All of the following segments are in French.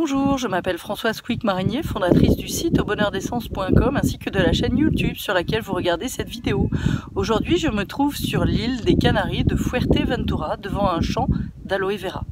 Bonjour, je m'appelle Françoise Quick-Marinier, fondatrice du site aubonheurdessence.com ainsi que de la chaîne YouTube sur laquelle vous regardez cette vidéo. Aujourd'hui, je me trouve sur l'île des Canaries de Fuerteventura devant un champ d'aloe vera.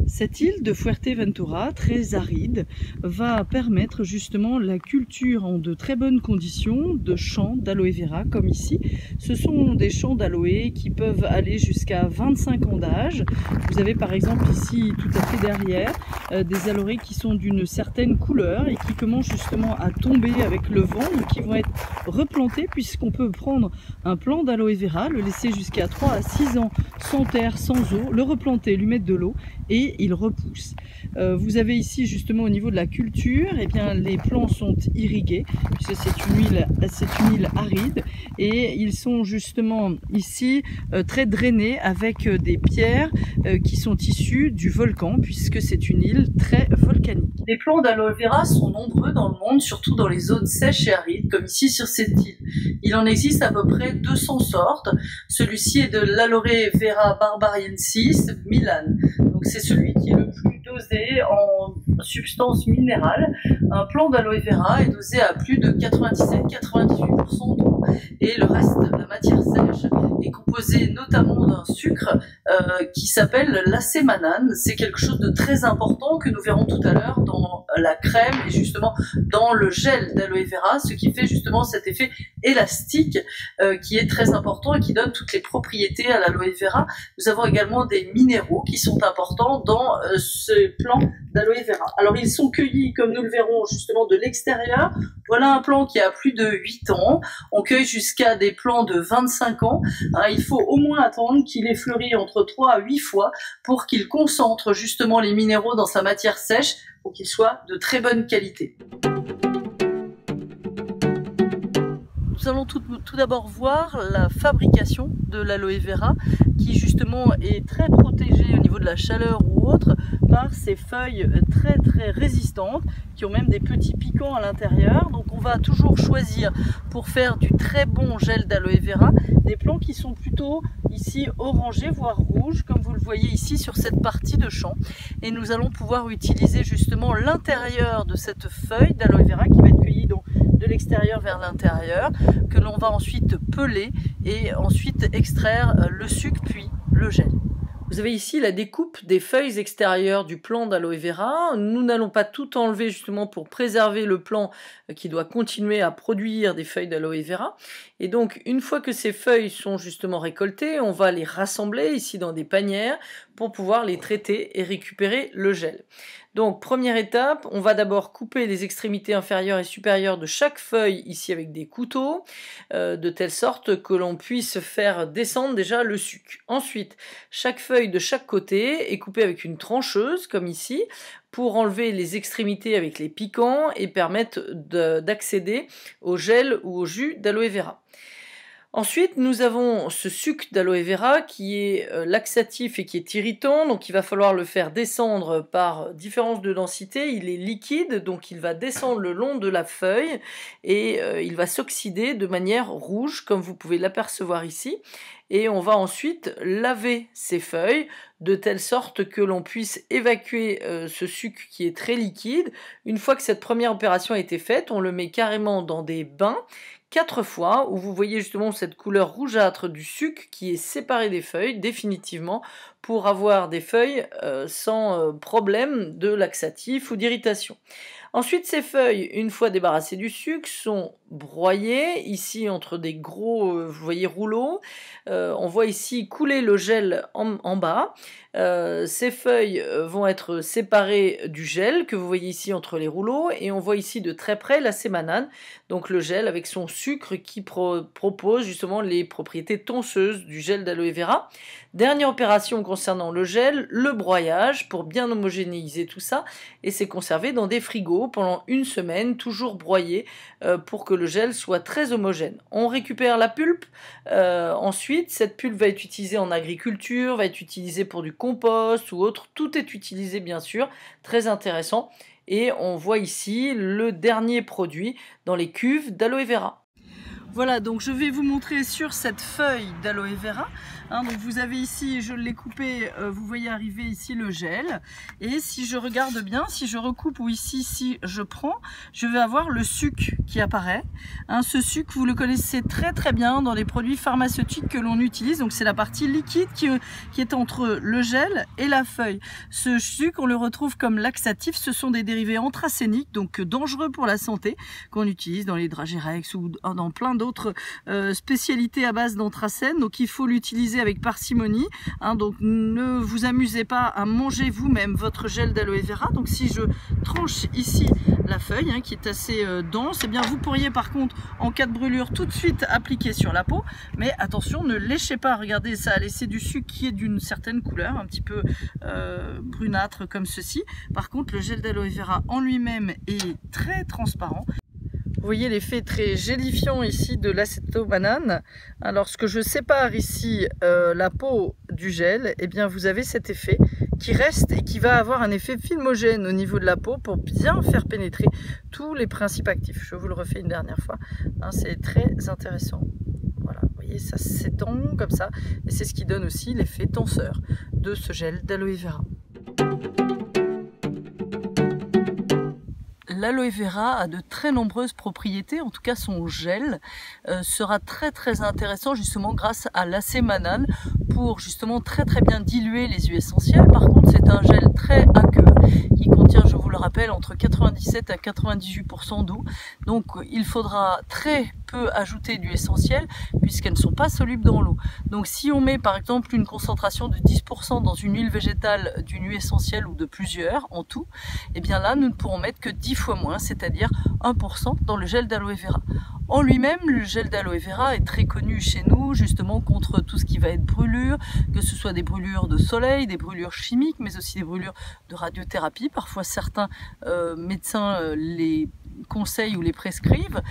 Cette île de Fuerteventura, très aride, va permettre justement la culture en de très bonnes conditions de champs d'aloe vera comme ici. Ce sont des champs d'aloe qui peuvent aller jusqu'à 25 ans d'âge. Vous avez par exemple ici tout à fait derrière des aloe qui sont d'une certaine couleur et qui commencent justement à tomber avec le vent, donc qui vont être replantés puisqu'on peut prendre un plant d'aloe vera, le laisser jusqu'à 3 à 6 ans sans terre, sans eau, le replanter, lui mettre de l'eau et il repousse. Vous avez ici justement au niveau de la culture, eh bien, les plants sont irrigués puisque c'est une île aride et ils sont justement ici très drainés avec des pierres qui sont issues du volcan puisque c'est une île très volcanique. Les plants d'aloe vera sont nombreux dans le monde, surtout dans les zones sèches et arides comme ici sur cette île. Il en existe à peu près 200 sortes. Celui-ci est de l'aloe vera barbariensis Milan. Donc c'est celui qui est le plus dosé en substances minérales. Un plant d'aloe vera est dosé à plus de 97-98% d'eau et le reste de la matière sèche est composé notamment d'un sucre qui s'appelle l'acémanane. C'est quelque chose de très important que nous verrons tout à l'heure dans la crème et justement dans le gel d'aloe vera, ce qui fait justement cet effet élastique qui est très important et qui donne toutes les propriétés à l'aloe vera. Nous avons également des minéraux qui sont importants dans ce plant d'aloe vera. Alors ils sont cueillis, comme nous le verrons, justement de l'extérieur. Voilà un plant qui a plus de 8 ans. On cueille jusqu'à des plants de 25 ans. Il faut au moins attendre qu'il ait fleuri entre 3 à 8 fois pour qu'il concentre justement les minéraux dans sa matière sèche pour qu'il soit de très bonne qualité. Nous allons tout d'abord voir la fabrication de l'aloe vera qui justement est très protégée au niveau de la chaleur ou autre par ces feuilles très résistantes qui ont même des petits piquants à l'intérieur. Donc on va toujours choisir pour faire du très bon gel d'aloe vera des plants qui sont plutôt ici orangés voire rouges comme vous le voyez ici sur cette partie de champ, et nous allons pouvoir utiliser justement l'intérieur de cette feuille d'aloe vera qui va être cueillie donc de l'extérieur vers l'intérieur, que l'on va ensuite peler et ensuite extraire le sucre puis le gel. Vous avez ici la découpe des feuilles extérieures du plant d'aloe vera. Nous n'allons pas tout enlever justement pour préserver le plant qui doit continuer à produire des feuilles d'aloe vera. Et donc une fois que ces feuilles sont justement récoltées, on va les rassembler ici dans des panières pour pouvoir les traiter et récupérer le gel. Donc première étape, on va d'abord couper les extrémités inférieures et supérieures de chaque feuille ici avec des couteaux, de telle sorte que l'on puisse faire descendre déjà le sucre. Ensuite, chaque feuille de chaque côté est coupée avec une trancheuse comme ici pour enlever les extrémités avec les piquants et permettre d'accéder au gel ou au jus d'aloe vera. Ensuite, nous avons ce sucre d'aloe vera qui est laxatif et qui est irritant, donc il va falloir le faire descendre par différence de densité. Il est liquide, donc il va descendre le long de la feuille et il va s'oxyder de manière rouge, comme vous pouvez l'apercevoir ici. Et on va ensuite laver ces feuilles de telle sorte que l'on puisse évacuer ce sucre qui est très liquide. Une fois que cette première opération a été faite, on le met carrément dans des bains 4 fois, où vous voyez justement cette couleur rougeâtre du sucre qui est séparé des feuilles définitivement pour avoir des feuilles sans problème de laxatif ou d'irritation. Ensuite, ces feuilles, une fois débarrassées du sucre, sont broyées ici entre des gros, vous voyez, rouleaux. On voit ici couler le gel en bas. Ces feuilles vont être séparées du gel que vous voyez ici entre les rouleaux, et on voit ici de très près l'acémanane, donc le gel avec son sucre qui propose justement les propriétés tonseuses du gel d'aloe vera. Dernière opération concernant le gel, le broyage pour bien homogénéiser tout ça, et c'est conservé dans des frigos pendant 1 semaine, toujours broyé pour que le gel soit très homogène. On récupère la pulpe, ensuite cette pulpe va être utilisée en agriculture, va être utilisée pour du compost ou autre, tout est utilisé bien sûr, très intéressant, et on voit ici le dernier produit dans les cuves d'aloe vera. Voilà, donc je vais vous montrer sur cette feuille d'aloe vera. Donc vous avez ici, je l'ai coupé, vous voyez arriver ici le gel. Et si je regarde bien, si je recoupe ou ici, si je prends, je vais avoir le suc qui apparaît. Ce suc, vous le connaissez très très bien dans les produits pharmaceutiques que l'on utilise. Donc c'est la partie liquide qui est entre le gel et la feuille. Ce suc, on le retrouve comme laxatif. Ce sont des dérivés anthracéniques, donc dangereux pour la santé, qu'on utilise dans les Dragerex ou dans plein d'autres spécialités à base d'anthracène. Donc il faut l'utiliser avec parcimonie, donc ne vous amusez pas à manger vous-même votre gel d'aloe vera. Donc si je tranche ici la feuille qui est assez dense, eh bien vous pourriez par contre en cas de brûlure tout de suite appliquer sur la peau, mais attention, ne léchez pas. Regardez, ça a laissé du sucre qui est d'une certaine couleur, un petit peu brunâtre comme ceci. Par contre, le gel d'aloe vera en lui-même est très transparent. Vous voyez l'effet très gélifiant ici de l'acétobanane. Lorsque je sépare ici la peau du gel, eh bien vous avez cet effet qui reste et qui va avoir un effet filmogène au niveau de la peau pour bien faire pénétrer tous les principes actifs. Je vous le refais une dernière fois. C'est très intéressant. Voilà, vous voyez, ça s'étend comme ça et c'est ce qui donne aussi l'effet tenseur de ce gel d'aloe vera. L'aloe vera a de très nombreuses propriétés, en tout cas son gel sera très très intéressant justement grâce à l'acémanane pour justement très bien diluer les huiles essentielles. Par contre, c'est un gel très aqueux qui contient, je vous le rappelle, entre 97 à 98% d'eau. Donc il faudra très peu ajouter d'huile essentielle puisqu'elles ne sont pas solubles dans l'eau. Donc si on met par exemple une concentration de 10% dans une huile végétale, d'une huile essentielle ou de plusieurs en tout, et bien là nous ne pourrons mettre que 10 fois moins, c'est-à-dire 1% dans le gel d'aloe vera. En lui-même, le gel d'aloe vera est très connu chez nous justement contre tout ce qui va être brûlure, que ce soit des brûlures de soleil, des brûlures chimiques, mais aussi des brûlures de radiothérapie. Parfois certains médecins les conseillent ou les prescrivent.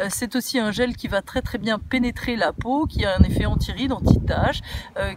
C'est aussi un gel qui va très bien pénétrer la peau, qui a un effet anti-rides, anti-taches,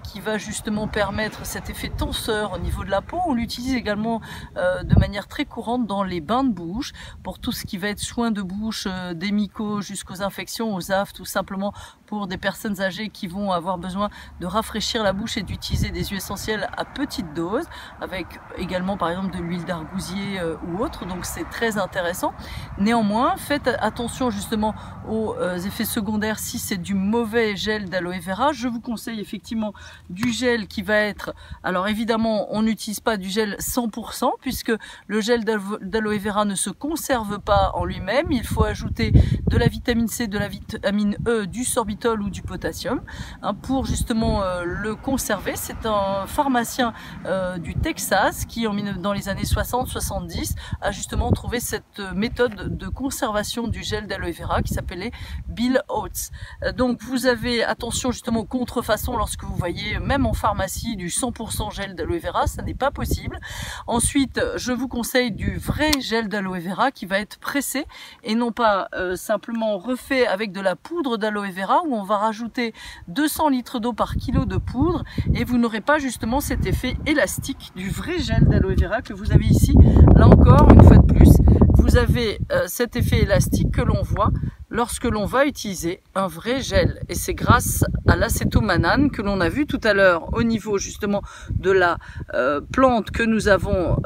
qui va justement permettre cet effet tenseur au niveau de la peau. On l'utilise également de manière très courante dans les bains de bouche, pour tout ce qui va être soins de bouche, des mycoses jusqu'aux infections, aux aftes, ou simplement pour des personnes âgées qui vont avoir besoin de rafraîchir la bouche et d'utiliser des huiles essentielles à petite dose, avec également par exemple de l'huile d'argousier ou autre. Donc c'est très intéressant. Néanmoins, faites attention justement aux effets secondaires si c'est du mauvais gel d'aloe vera. Je vous conseille effectivement du gel qui va être, alors évidemment on n'utilise pas du gel 100% puisque le gel d'aloe vera ne se conserve pas en lui-même. Il faut ajouter de la vitamine C, de la vitamine E, du sorbitol ou du potassium pour justement le conserver. C'est un pharmacien du Texas qui dans les années 60-70 a justement trouvé cette méthode de conservation du gel d'aloe vera qui s'appelait Bill Oates. Donc vous avez attention justement aux contrefaçons lorsque vous voyez même en pharmacie du 100% gel d'aloe vera, ça n'est pas possible. Ensuite, je vous conseille du vrai gel d'aloe vera qui va être pressé et non pas simplement refait avec de la poudre d'aloe vera où on va rajouter 200 litres d'eau par kilo de poudre et vous n'aurez pas justement cet effet élastique du vrai gel d'aloe vera que vous avez ici. Là encore, une fois de plus, vous avez cet effet élastique que l'on voit lorsque l'on va utiliser un vrai gel. Et c'est grâce à l'acétobanane que l'on a vu tout à l'heure au niveau justement de la plante que nous avons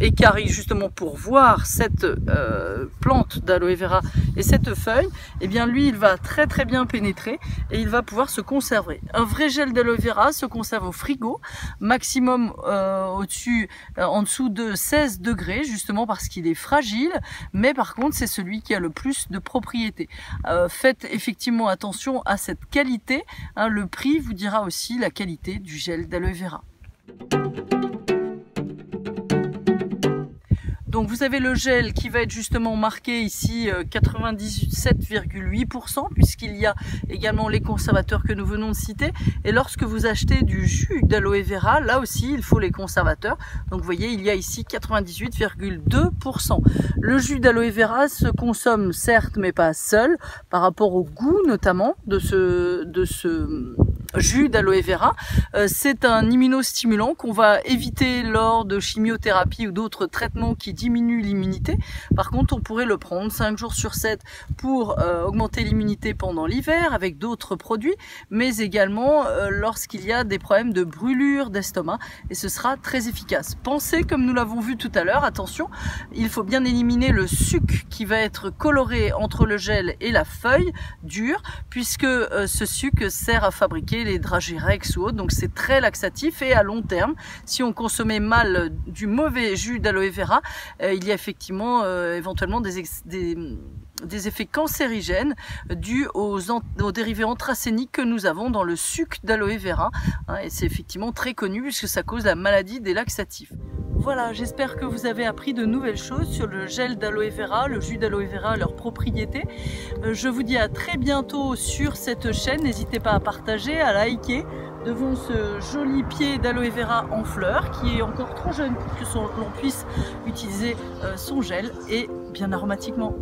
écarré justement pour voir cette plante d'aloe vera et cette feuille, et bien lui il va très bien pénétrer et il va pouvoir se conserver. Un vrai gel d'aloe vera se conserve au frigo, maximum en dessous de 16 degrés justement parce qu'il est fragile, mais par contre c'est celui qui a le plus de propriétés. Faites effectivement attention à cette qualité, le prix vous dira aussi la qualité du gel d'aloe vera. Donc vous avez le gel qui va être justement marqué ici 97,8% puisqu'il y a également les conservateurs que nous venons de citer. Et lorsque vous achetez du jus d'aloe vera, là aussi il faut les conservateurs. Donc vous voyez, il y a ici 98,2%. Le jus d'aloe vera se consomme certes mais pas seul par rapport au goût notamment de ce jus d'aloe vera. C'est un immunostimulant qu'on va éviter lors de chimiothérapie ou d'autres traitements qui diminuent l'immunité. Par contre, on pourrait le prendre 5 jours sur 7 pour augmenter l'immunité pendant l'hiver avec d'autres produits, mais également lorsqu'il y a des problèmes de brûlure d'estomac, et ce sera très efficace. Pensez, comme nous l'avons vu tout à l'heure, attention, il faut bien éliminer le suc qui va être coloré entre le gel et la feuille dure, puisque ce suc sert à fabriquer les Dragirex ou autres, donc c'est très laxatif, et à long terme, si on consommait mal du mauvais jus d'aloe vera, il y a effectivement éventuellement des effets cancérigènes dus aux dérivés anthracéniques que nous avons dans le suc d'aloe vera, et c'est effectivement très connu puisque ça cause la maladie des laxatifs. Voilà, j'espère que vous avez appris de nouvelles choses sur le gel d'aloe vera, le jus d'aloe vera, leurs propriétés. Je vous dis à très bientôt sur cette chaîne. N'hésitez pas à partager, à liker devant ce joli pied d'aloe vera en fleurs qui est encore trop jeune pour que l'on puisse utiliser son gel, et bien aromatiquement.